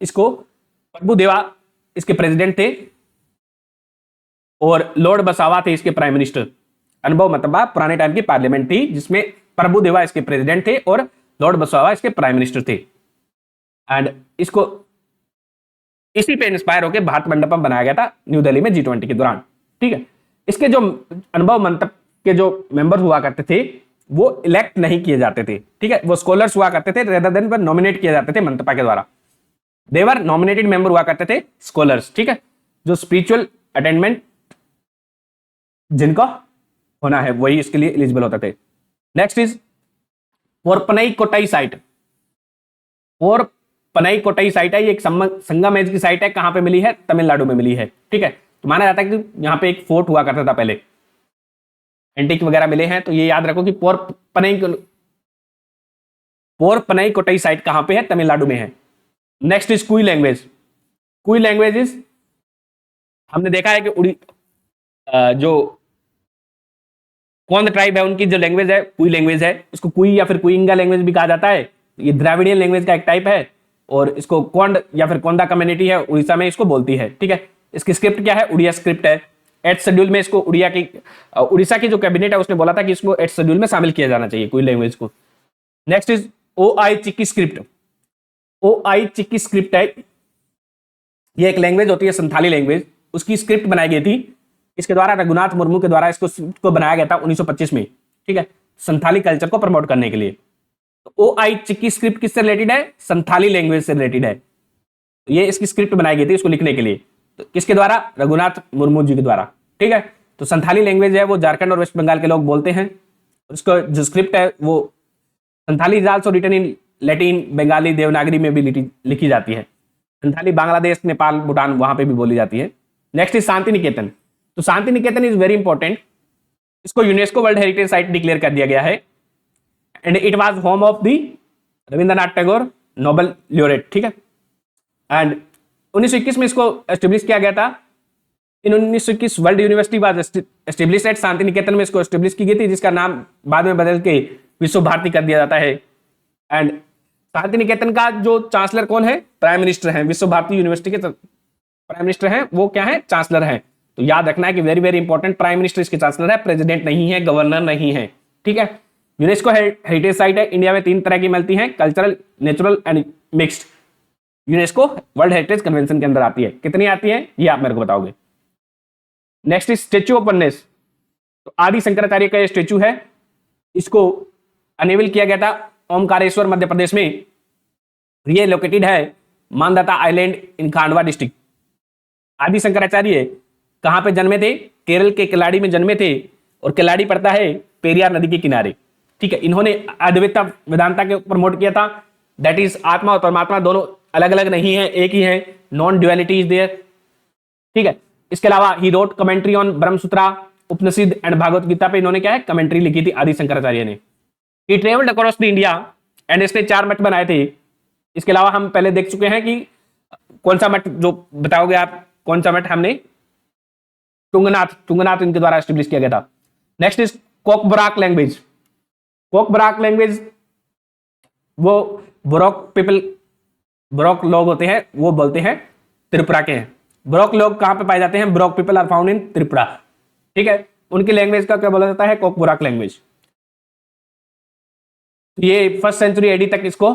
इसको प्रभुदेवा इसके प्रेसिडेंट थे और लॉर्ड बसावा थे इसके प्राइम मिनिस्टर। अनुभव मतबा पुराने टाइम की पार्लियामेंट थी जिसमें प्रभुदेवा इसके प्रेसिडेंट थे और लॉर्ड बसावा इसके प्राइम मिनिस्टर थे, एंड इसको इसी पे इंस्पायर होकर भारत मंडपम बनाया गया था न्यू दिल्ली में G20 के दौरान, ठीक है। इसके जो अनुभव मंडप के जो मेंबर हुआ करते थे वो इलेक्ट नहीं किए जाते थे, ठीक है, वो स्कॉलर्स हुआ करते थे, रेदर देन वो नॉमिनेट किए जाते थे मंतपा के द्वारा। देवर नॉमिनेटेड मेंबर हुआ करते थे स्कॉलर्स, ठीक है, जो स्पिरिचुअल अटेनमेंट जिनका होना है वही इसके लिए एलिजिबल होते थे। Next is Porpanai Kottai site. Porpanai Kottai site है, ये एक संगम एज की साइट है, कहां पे मिली है, तमिलनाडु में मिली है, ठीक है। तो माना जाता है कि यहां पे एक फोर्ट हुआ करता था पहले, एंटीक वगैरह मिले हैं, तो ये याद रखो कि पोरपनई कोटाई साइट कहां पे है, तमिलनाडु में है। नेक्स्ट इज कुई लैंग्वेज। कुई लैंग्वेज इज, हमने देखा है कि जो कौन ट्राइब है उनकी जो लैंग्वेज है कुई लैंग्वेज है, इसको कुई या फिर कुइंगा लैंग्वेज भी कहा जाता है। ये द्राविडियन लैंग्वेज का एक टाइप है और इसको कोंड या फिर कोंदा कम्युनिटी है उड़ीसा में इसको बोलती है, ठीक है। इसकी स्क्रिप्ट क्या है, उड़िया स्क्रिप्ट है। 8th शेड्यूल में इसको उड़ीसा की जो कैबिनेट है उसने बोला था कि इसको 8th शेड्यूल में शामिल किया जाना चाहिए कुई लैंग्वेज को। Next is OI chikki script. OI chikki script है, ये एक लैंग्वेज होती है संथाली लैंग्वेज, उसकी स्क्रिप्ट बनाई गई थी, इसके द्वारा रघुनाथ मुर्मू के द्वारा इसको बनाया गया था 1925 में, ठीक है, संथाली कल्चर को प्रमोट करने के लिए। तो ओआई चिक्की स्क्रिप्ट किससे रिलेटेड है, संथाली लैंग्वेज से रिलेटेड है। तो ये इसकी स्क्रिप्ट बनाई गई थी इसको लिखने के लिए, तो किसके द्वारा, रघुनाथ मुर्मू जी के द्वारा, ठीक है। तो संथाली लैंग्वेज है वो झारखंड और वेस्ट बंगाल के लोग बोलते हैं। उसको जो स्क्रिप्ट है वो Santhali is also written in Latin, Bengali, Devanagari में भी लिखी जाती है। संथाली बांग्लादेश, नेपाल, भूटान वहां पे भी बोली जाती है। Next is Shanti Niketan. तो Shanti Niketan is very important, इसको UNESCO world heritage site declare कर दिया गया है, and it was home of the Rabindranath Tagore Nobel laureate, ठीक है। एंड 1921 में इसको एस्टेब्लिश किया गया था। In 1921 world university was establish at Shanti Niketan में इसको एस्टेब्लिश की गई थी, जिसका नाम बाद में बदल के विश्व भारती कर दिया जाता है। एंड शांति निकेतन का जो चांसलर कौन है, प्राइम मिनिस्टर हैं, विश्व भारती यूनिवर्सिटी के प्राइम मिनिस्टर हैं, वो क्या है, चांसलर हैं। तो याद रखना है कि very very important, prime minister इसके चांसलर है, प्रेसिडेंट नहीं है, गवर्नर नहीं है, ठीक है। यूनेस्को हेरिटेज साइट है, इंडिया में 3 तरह की मिलती हैं, cultural, natural and mixed. UNESCO world heritage convention के अंदर आती है, कितनी आती है ये आप मेरे को बताओगे। Next is statue of oneness. तो आदि शंकराचार्य का ये स्टेच्यू है, इसको अनेबल किया गया था ओमकारेश्वर मध्य प्रदेश में। ये लोकेटेड है Mandhata island in Khandwa district. आदि शंकराचार्य कहां पे जन्मे थे, केरल के किलाड़ी में जन्मे थे, और किलाड़ी पड़ता है पेरियार नदी के किनारे, ठीक है। इन्होंने अद्वैत वेदांता के प्रमोट किया था, दैट इज आत्मा और परमात्मा दोनों अलग अलग नहीं है, एक ही है, नॉन ड्युअलिटी इज देयर, ठीक है। इसके अलावा he wrote commentary on Brahmasutra, Upanishad and Bhagavad Gita पे इन्होंने क्या है, कमेंट्री लिखी थी आदि शंकराचार्य ने। He travelled across the India and इसने 4 मठ बनाए थे। इसके अलावा हम पहले देख चुके हैं कि कौन सा मठ, जो बताओगे आप कौन सा मठ, हमने टुंगनाथ इनके द्वारा एस्टेब्लिश किया गया था। Next is Kokborok language. Kokborok language वो ब्रोक लोग होते हैं, वो बोलते हैं त्रिपुरा के हैं। ब्रोक लोग कहां पे पाए जाते हैं, Brok people are found in Tripura, ठीक है। उनकी लैंग्वेज का क्या बोला जाता है, कोकबराक लैंग्वेज। ये 1st सेंचुरी एडी तक इसको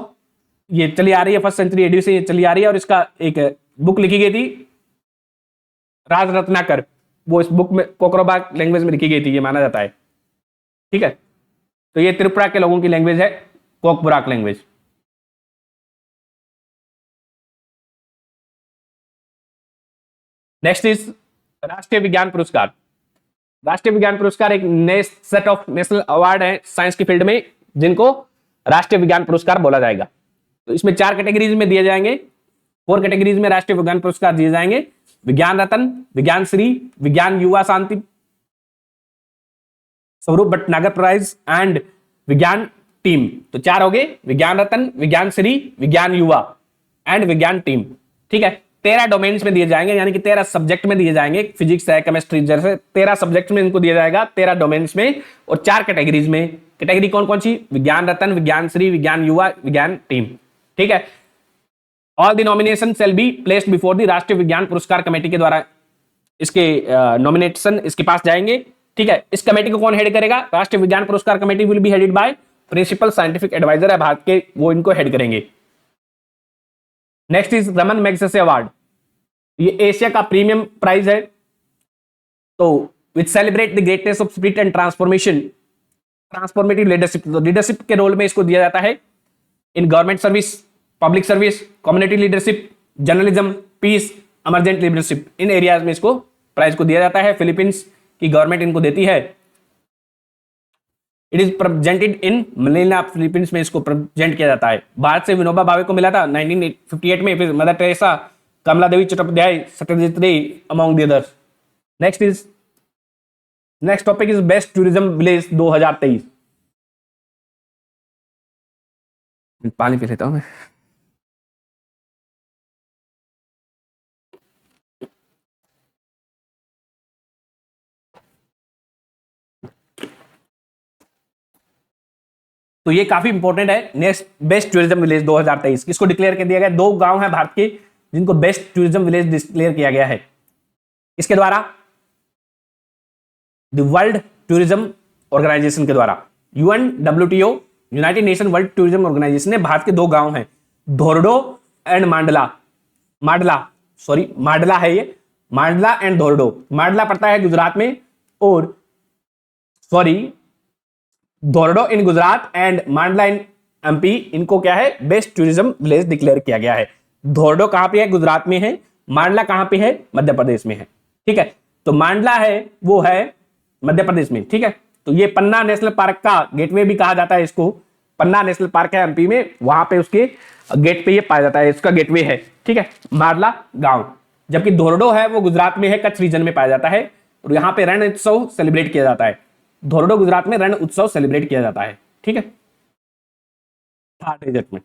ये चली आ रही है, 1st सेंचुरी एडी से ये चली आ रही है, और इसका एक बुक लिखी गई थी राज रत्नाकर, वो इस बुक में कोकबराक लैंग्वेज में लिखी गई थी, ये माना जाता है, ठीक है। तो ये त्रिपुरा के लोगों की लैंग्वेज है कोकबराक लैंग्वेज। नेक्स्ट इज राष्ट्रीय विज्ञान पुरस्कार। राष्ट्रीय विज्ञान पुरस्कार एक नए सेट ऑफ नेशनल अवार्ड है साइंस की फील्ड में, जिनको राष्ट्रीय विज्ञान पुरस्कार बोला जाएगा। तो इसमें 4 कैटेगरीज में दिए जाएंगे, 4 कैटेगरीज में राष्ट्रीय विज्ञान पुरस्कार दिए जाएंगे, विज्ञान रत्न, विज्ञान श्री, विज्ञान युवा शांति स्वरूप भटनागर प्राइज एंड विज्ञान टीम। तो 4 हो गए, विज्ञान रत्न, विज्ञान श्री, विज्ञान युवा एंड विज्ञान टीम, ठीक है। 13 डोमेन्स में दिए जाएंगे, यानी कि 13 सब्जेक्ट में दिए जाएंगे। फिजिक्स है, केमिस्ट्री जैसे 13 सब्जेक्ट में इनको दिया जाएगा, 13 डोमेन्स में, और 4 कैटेगरीज में। कैटेगरी कौन कौन सी? विज्ञान रत्न, विज्ञान श्री, विज्ञान युवा, विज्ञान टीम। ठीक है। All the nomination shall be placed before the राष्ट्रीय विज्ञान पुरस्कार कमेटी के द्वारा इसके नॉमिनेशन इसके पास जाएंगे। ठीक है। इस कमेटी को कौन हेड करेगा? Rashtriya Vigyan Puraskar committee will be headed by principal scientific adviser है भारत के, वो इनको हेड करेंगे। Next is Raman Magsaysay award. ये एशिया का प्रीमियम प्राइज है, तो which celebrate the greatness of spirit and transformation, transformative leadership. Leadership के रोल में इसको दिया जाता है in government service, public service, community leadership, journalism, peace, emergent leadership, in areas में इसको प्राइज को दिया जाता है। फिलीपींस की गवर्नमेंट इनको देती है। It is presented in Manila, Philippines में इसको प्रेजेंट किया जाता है। भारत से विनोबा भावे को मिला था 1958 में, फिर मदर टेरेसा, कमला देवी चट्टोपाध्याय, सत्यजीत रे among the others. Next topic is best tourism village 2023। पानी पी लेता हूं मैं। तो ये काफी इंपॉर्टेंट है। नेक्स्ट बेस्ट टूरिज्म विलेज 2023 किसको डिक्लेयर कर दिया गया? 2 गांव हैं भारत के जिनको बेस्ट टूरिज्म विलेज डिक्लेयर किया गया है। इसके द्वारा द वर्ल्ड टूरिज्म ऑर्गेनाइजेशन के द्वारा, UNWTO, united nation world tourism organisation ने भारत के 2 गांव हैं, धोरडो एंड मांडला, मांडला है ये, मांडला एंड धोरडो। मांडला पड़ता है गुजरात में, और धोरडो इन गुजरात एंड मांडला इन MP, इनको क्या है? बेस्ट टूरिज्म विलेज डिक्लेयर किया गया है। धोरडो कहां पे है? गुजरात में है। मांडला कहां पे है? मध्य प्रदेश में है। ठीक है। तो मांडला है वो है मध्य प्रदेश में। ठीक है। तो ये पन्ना नेशनल पार्क का गेटवे भी कहा जाता है इसको। पन्ना नेशनल पार्क है MP में, वहां पे उसके गेट पे ये पाया जाता है, इसका गेटवे है। ठीक है। मांडला गांव। जबकि धोरडो है वो गुजरात में है, कच्छ रीजन में पाया जाता है, और यहाँ पे रण उत्सव सेलिब्रेट किया जाता है। धोरडो गुजरात में रण उत्सव सेलिब्रेट किया जाता है। ठीक है। थर्ड रिजल्ट में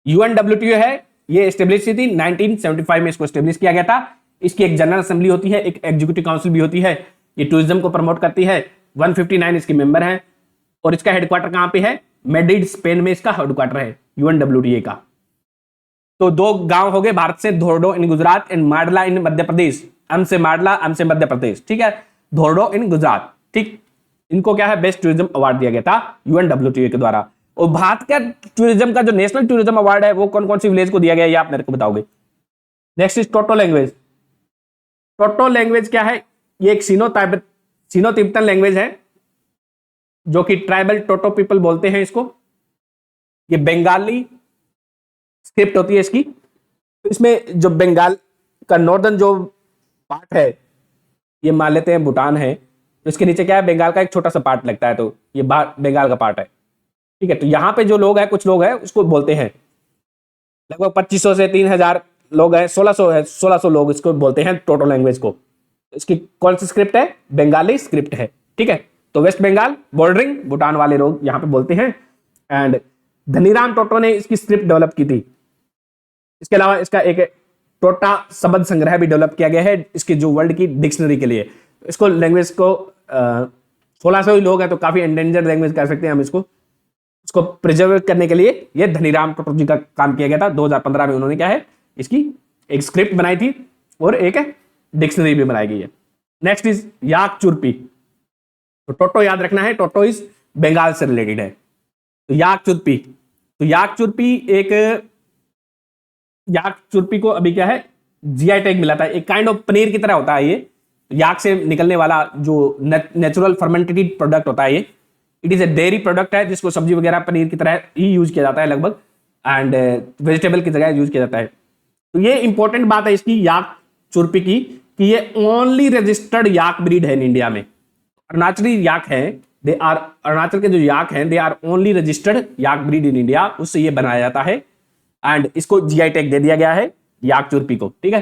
UNWTO है, ये एस्टेब्लिश थी 1975 में, इसको एस्टेब्लिश किया गया था। इसकी एक जनरल असेंबली होती है, एक एग्जीक्यूटिव काउंसिल भी होती है। ये टूरिज्म को प्रमोट करती है। 159 इसके मेंबर हैं, और इसका हेडक्वार्टर कहां पे है? मैड्रिड, स्पेन में इसका हेडक्वार्टर है UNWTO का। तो 2 गांव हो गए भारत से, धोरडो इन गुजरात एंड मांडला इन मध्य प्रदेश। एम से मांडला, एम से मध्य प्रदेश। ठीक है। धोरडो इन गुजरात। ठीक। इनको क्या है? बेस्ट टूरिज्म अवार्ड दिया गया था UNWTO के द्वारा। और भारत का टूरिज्म का जो नेशनल टूरिज्म अवार्ड है वो कौन कौन सी विलेज को दिया गया, ये आप मेरे को बताओगे। Next is toto language. Toto language क्या है? ये एक सीनो तिब्बतन लैंग्वेज है, जो कि ट्राइबल टोटो पीपल बोलते हैं इसको। ये बंगाली स्क्रिप्ट होती है इसकी। तो इसमें जो बंगाल का नॉर्दर्न जो पार्ट है, ये मान लेते हैं भूटान है, तो इसके नीचे क्या है? बंगाल का एक छोटा सा पार्ट लगता है, तो ये बंगाल का पार्ट है। ठीक है। तो यहाँ पे जो लोग हैं, कुछ लोग हैं, उसको बोलते हैं, लगभग 2500 से 3000 लोग हैं, 1600 लोग इसको बोलते हैं टोटो लैंग्वेज को। इसकी कौन सी स्क्रिप्ट है? बंगाली स्क्रिप्ट है। ठीक है। तो वेस्ट बंगाल बॉर्डरिंग भूटान वाले लोग यहाँ पे बोलते हैं। एंड धनीराम टोटो ने इसकी स्क्रिप्ट डेवलप की थी। इसके अलावा इसका एक टोटा शब्द संग्रह भी डेवलप किया गया है इसके जो वर्ल्ड की डिक्शनरी के लिए। इसको लैंग्वेज को 1600 ही लोग हैं, तो काफी एंडेंजर्ड लैंग्वेज कह सकते हैं हम इसको प्रिजर्व करने के लिए ये धनीराम टोटो जी का काम किया गया था। 2015 में उन्होंने क्या है? इसकी एक स्क्रिप्ट बनाई थी और एक डिक्शनरी भी बनाई गई है। नेक्स्ट इज याक चुरपी। तो टोटो याद रखना है, टोटो इज बंगाल से रिलेटेड है। तो याक चुरपी को अभी क्या है? GI टैग मिला था। एक काइंड ऑफ पनीर की तरह होता है ये, याक से निकलने वाला जो नेचुरल फर्मेंटेड प्रोडक्ट होता है ये। It is a dairy product है, जिसको सब्जी वगैरह पनीर की तरह ही यूज किया जाता है लगभग, एंड वेजिटेबल की जगह यूज किया जाता है। तो ये इंपॉर्टेंट बात है इसकी याक चुरपी की, कि ये ओनली रजिस्टर्ड याक ब्रीड है इन इंडिया में। अरुणाचली याक है, अरुणाचल के जो याक हैं, they are only registered yak breed in India, उससे ये बनाया जाता है। एंड इसको GI टैग दे दिया गया है याक चुरपी को। ठीक है।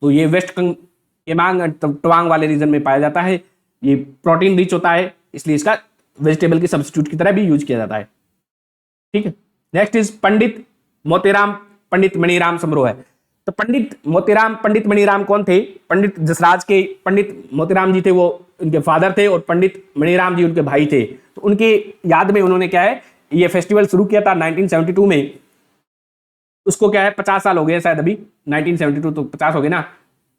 तो ये वेस्ट केमांग तवांग वाले रीजन में पाया जाता है। ये प्रोटीन रिच होता है, इसलिए इसका वेजिटेबल की सब्स्टिट्यूट की तरह भी यूज किया जाता है। ठीक है। नेक्स्ट इज पंडित मणिराम समारोह है। तो पंडित मणिराम कौन थे? पंडित जसराज के पंडित मोतीराम जी थे, वो उनके फादर थे, और पंडित मणिराम जी उनके भाई थे। तो उनके याद में उन्होंने क्या है, ये फेस्टिवल शुरू किया था 1972 में। उसको क्या है 50 साल हो गए शायद, अभी 1972 तो 50 हो गए ना।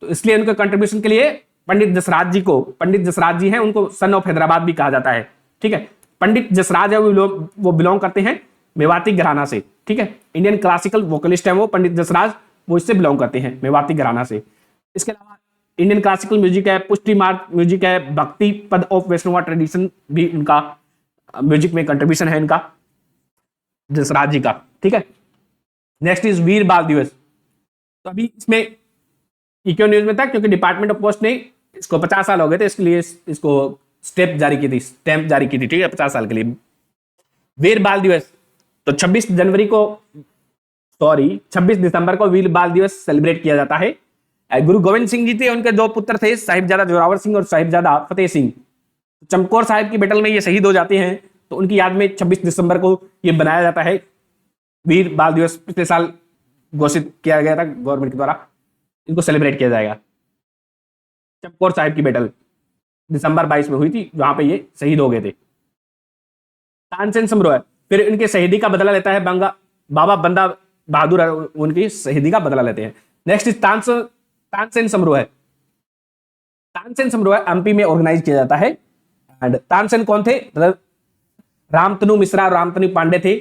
तो इसलिए उनके कंट्रीब्यूशन के लिए पंडित जसराज जी हैं, उनको सन ऑफ हैदराबाद भी कहा जाता है। ठीक है, पंडित जसराज है वो बिलोंग करते हैं मेवाती घराना से। ठीक है, इंडियन क्लासिकल वोकलिस्ट है वो पंडित जसराज, वो इससे बिलोंग करते हैं मेवाती घराना से। इसके अलावा इंडियन क्लासिकल म्यूजिक है, पुष्टि मार्ग म्यूजिक है, भक्ति पद ऑफ वैष्णवा ट्रेडिशन भी इनका म्यूजिक में कंट्रीब्यूशन है इनका, जसराज जी का। ठीक है, नेक्स्ट इज वीर बाल दिवस। तो अभी इसमें क्यों न्यूज में था, क्योंकि डिपार्टमेंट ऑफ पोस्ट ने इसको 50 साल हो गए थे, इसके लिए इसको स्टैंप जारी की थी। ठीक है, 50 साल के लिए वीर बाल दिवस। तो 26 दिसंबर को वीर बाल दिवस सेलिब्रेट किया जाता है। गुरु गोविंद सिंह जी थे, उनके 2 पुत्र थे, साहिबजादा जोरावर सिंह और साहिबजादा फतेह सिंह। चमकौर साहिब की बैटल में ये शहीद हो जाते हैं, तो उनकी याद में 26 दिसंबर को ये बनाया जाता है वीर बाल दिवस। पिछले साल घोषित किया गया था गवर्नमेंट के द्वारा, इनको सेलिब्रेट किया जाएगा। चमकौर साहिब की बैटल दिसंबर 22 में हुई थी, जहां पे ये शहीद हो गए थे। तानसेन समारोह, फिर इनके शहीदी का बदला लेता है बाबा बंदा बहादुर, उनकी शहीदी का बदला लेते हैं। नेक्स्ट इज तानसेन समारोह। तानसेन समारोह एमपी में ऑर्गेनाइज किया जाता है। एंड तानसेन कौन थे? रामतनु मिश्रा और रामतनु पांडे थे।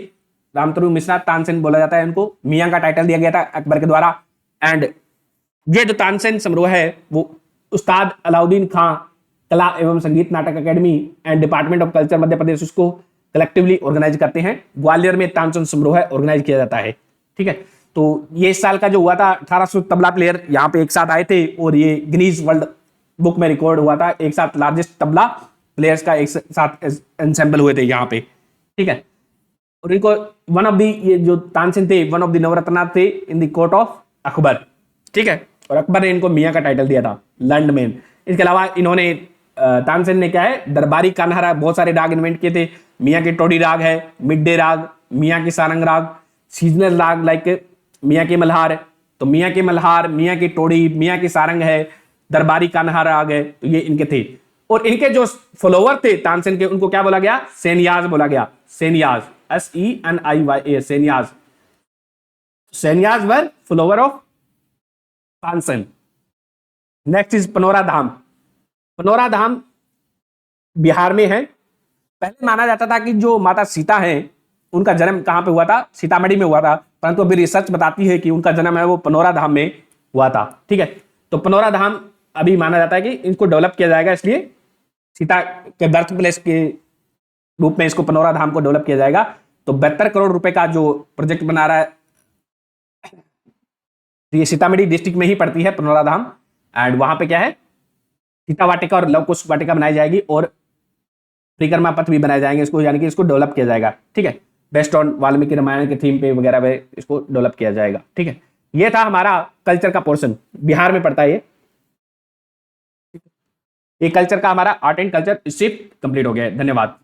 रामतनु मिश्रा, तानसेन बोला जाता है इनको, मियां का टाइटल दिया गया था अकबर के द्वारा। एंड ये जो तानसेन समारोह है वो उस्ताद अलाउद्दीन खां कला एवं Sangeet Natak academy and department of culture Madhya Pradesh उसको कलेक्टिवली ऑर्गेनाइज करते हैं। ग्वालियर में तानसेन समारोह ऑर्गेनाइज किया जाता है। ठीक है, तो ये इस साल का जो हुआ था, 1800 तबला प्लेयर यहाँ पे एक साथ आए थे, और ये गिनीज वर्ल्ड बुक में रिकॉर्ड हुआ था, एक साथ लार्जेस्ट तबला प्लेयर्स का एक साथ एंसेंबल हुए थे यहाँ पे। ठीक है, और इनको वन ऑफ दी, ये जो तानसेन थे, वन ऑफ द नवरत्ना थे in the court of Akbar. ठीक है, और अकबर ने इनको मियाँ का टाइटल दिया था, लैंडमैन। इसके अलावा इन्होंने तानसेन ने क्या है, दरबारी कान्हा बहुत सारे राग इन्वेंट किए थे। मियाँ के टोडी राग है, मिड डे राग, मियाँ की सारंग राग, सीजनल राग लाइक मियाँ के मल्हार। तो मियाँ के मल्हार, मियाँ की टोडी, मियाँ की सारंग है, दरबारी कान्हा राग है, तो ये इनके थे। और इनके जो फॉलोवर थे तानसेन के, उनको क्या बोला गया? सेनियाज बोला गया। Seniyas, SENIYA, Seniyas. Seniyas were follower of Tansen. Next is Panora Dham. Panora Dham Bihar में है। पहले माना जाता था कि जो माता सीता है उनका जन्म कहां पे हुआ था? सीतामढ़ी में हुआ था, परंतु अभी रिसर्च बताती है कि उनका जन्म है वो पनोरा धाम में हुआ था। ठीक है, तो पनोरा धाम अभी माना जाता है कि इनको डेवलप किया जाएगा, इसलिए सीता के बर्थ प्लेस के रूप में इसको पनोरा धाम को डेवलप किया जाएगा। तो 72 करोड़ रुपए का जो प्रोजेक्ट बना रहा है, ये सीतामढ़ी डिस्ट्रिक्ट में ही पड़ती है पनोरा धाम। एंड वहां पे क्या है, सीता वाटिका और लव कुश वाटिका बनाई जाएगी, और परिक्रमा पथ भी बनाए जाएंगे इसको, यानी कि इसको डेवलप किया जाएगा। ठीक है, बेस्ड ऑन वाल्मीकि रामायण के थीम पे वगैरह पे इसको डेवलप किया जाएगा। ठीक है, ये था हमारा कल्चर का पोर्शन, बिहार में पड़ता है ये कल्चर का हमारा आर्ट एंड कल्चर इससे कंप्लीट हो गया है। धन्यवाद।